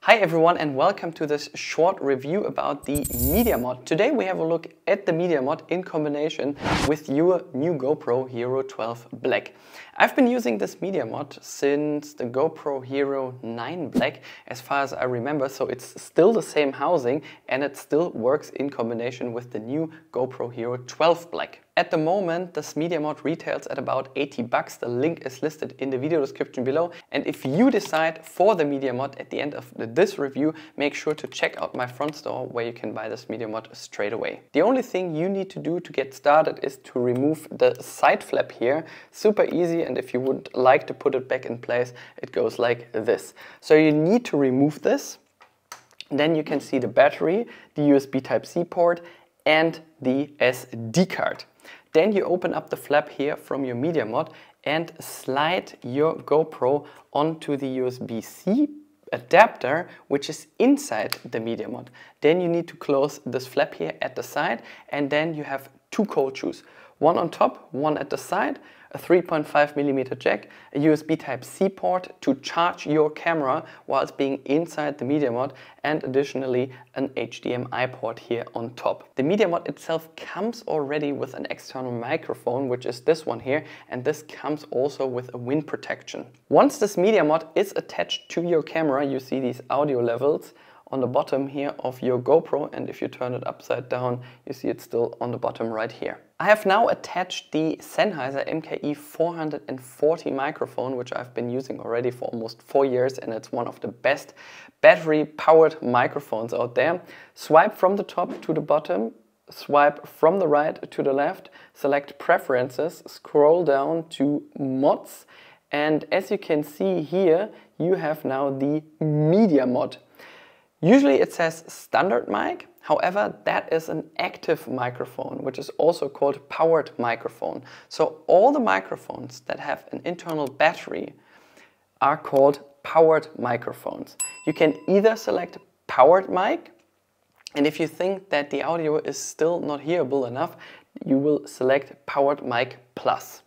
Hi everyone and welcome to this short review about the Media Mod. Today we have a look at the Media Mod in combination with your new GoPro Hero 12 Black. I've been using this Media Mod since the GoPro Hero 9 Black as far as I remember, so it's still the same housing and it still works in combination with the new GoPro Hero 12 Black. At the moment, this Media Mod retails at about 80 bucks. The link is listed in the video description below. And if you decide for the Media Mod at the end of this review, make sure to check out my front store where you can buy this Media Mod straight away. The only thing you need to do to get started is to remove the side flap here. Super easy, and if you would like to put it back in place, it goes like this. So you need to remove this. Then you can see the battery, the USB Type-C port, and the SD card. Then you open up the flap here from your Media Mod and slide your GoPro onto the USB-C adapter, which is inside the Media Mod. Then you need to close this flap here at the side, and then you have two cold shoes. One on top, one at the side, a 3.5mm jack, a USB Type-C port to charge your camera whilst being inside the Media Mod, and additionally an HDMI port here on top. The Media Mod itself comes already with an external microphone, which is this one here, and this comes also with a wind protection. Once this Media Mod is attached to your camera, you see these audio levels on the bottom here of your GoPro, and if you turn it upside down, you see it's still on the bottom right here. I have now attached the Sennheiser MKE 440 microphone, which I've been using already for almost 4 years, and it's one of the best battery-powered microphones out there. Swipe from the top to the bottom, swipe from the right to the left, select Preferences, scroll down to Mods, and as you can see here, you have now the Media Mod. Usually it says standard mic, however that is an active microphone, which is also called powered microphone. So all the microphones that have an internal battery are called powered microphones. You can either select powered mic, and if you think that the audio is still not hearable enough, you will select powered mic plus.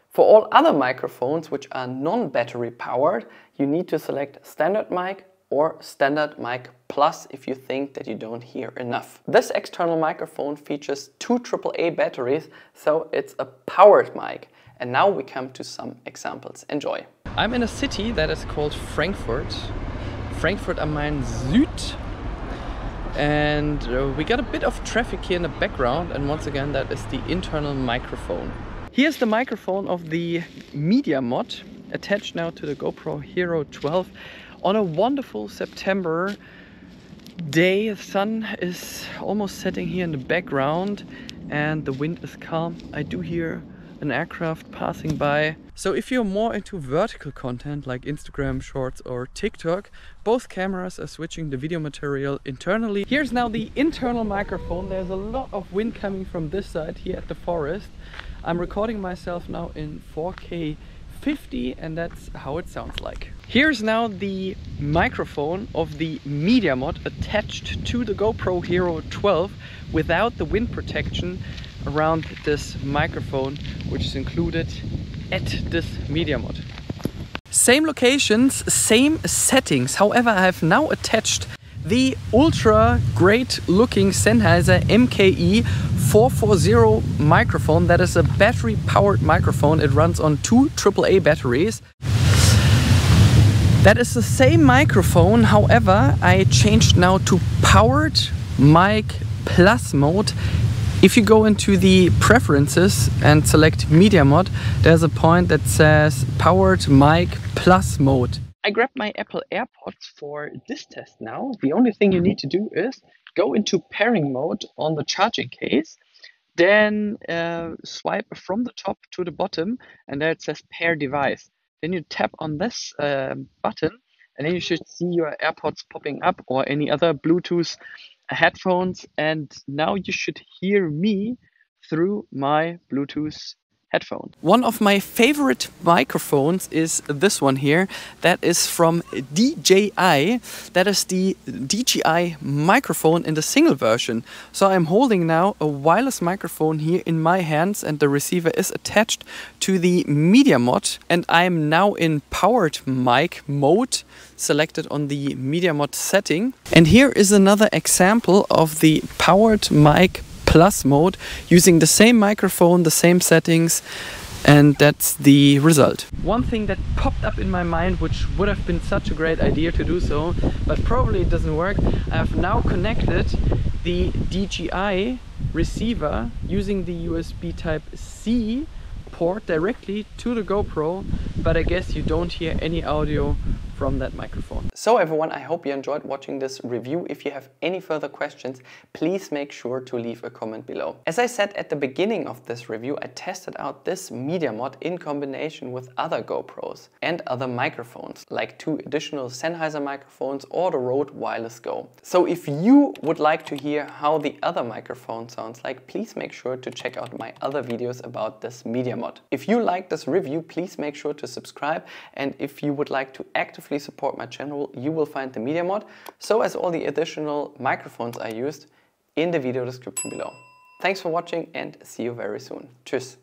For all other microphones which are non-battery powered, you need to select standard mic or standard mic plus if you think that you don't hear enough. This external microphone features two AAA batteries, so it's a powered mic. And now we come to some examples. Enjoy. I'm in a city that is called Frankfurt. Frankfurt am Main Süd. And we got a bit of traffic here in the background, and once again that is the internal microphone. Here's the microphone of the Media Mod attached now to the GoPro Hero 12. On a wonderful September day, the sun is almost setting here in the background and the wind is calm. I do hear an aircraft passing by. So if you're more into vertical content like Instagram Shorts or TikTok, both cameras are switching the video material internally. Here's now the internal microphone. There's a lot of wind coming from this side here at the forest. I'm recording myself now in 4K 50, and that's how it sounds like. Here's now the microphone of the Media Mod attached to the GoPro Hero 12 without the wind protection around this microphone, which is included at this Media Mod. Same locations, same settings. However, I have now attached the ultra great looking Sennheiser MKE 440 microphone. That is a battery powered microphone. It runs on two AAA batteries. That is the same microphone, however I changed now to powered mic plus mode. If you go into the preferences and select Media Mod, there's a point that says powered mic plus mode. I grabbed my Apple AirPods for this test now. The only thing you need to do is go into pairing mode on the charging case, then swipe from the top to the bottom, and there it says pair device. Then you tap on this button, and then you should see your AirPods popping up or any other Bluetooth headphones, and now you should hear me through my Bluetooth headphone. One of my favorite microphones is this one here. That is from DJI. That is the DJI microphone in the single version. So I'm holding now a wireless microphone here in my hands and the receiver is attached to the Media Mod, and I'm now in powered mic mode selected on the Media Mod setting. And here is another example of the powered mic plus mode using the same microphone, the same settings, and that's the result. One thing that popped up in my mind, which would have been such a great idea to do so, but probably it doesn't work. I have now connected the DJI receiver using the USB Type-C port directly to the GoPro, but I guess you don't hear any audio from that microphone. So everyone, I hope you enjoyed watching this review. If you have any further questions, please make sure to leave a comment below. As I said at the beginning of this review, I tested out this Media Mod in combination with other GoPros and other microphones, like 2 additional Sennheiser microphones or the Rode Wireless Go. So if you would like to hear how the other microphone sounds like, please make sure to check out my other videos about this Media Mod. If you like this review, please make sure to subscribe, and if you would like to actively support my channel, you will find the Media Mod, so as all the additional microphones I used, in the video description below. Thanks for watching and see you very soon. Tschüss.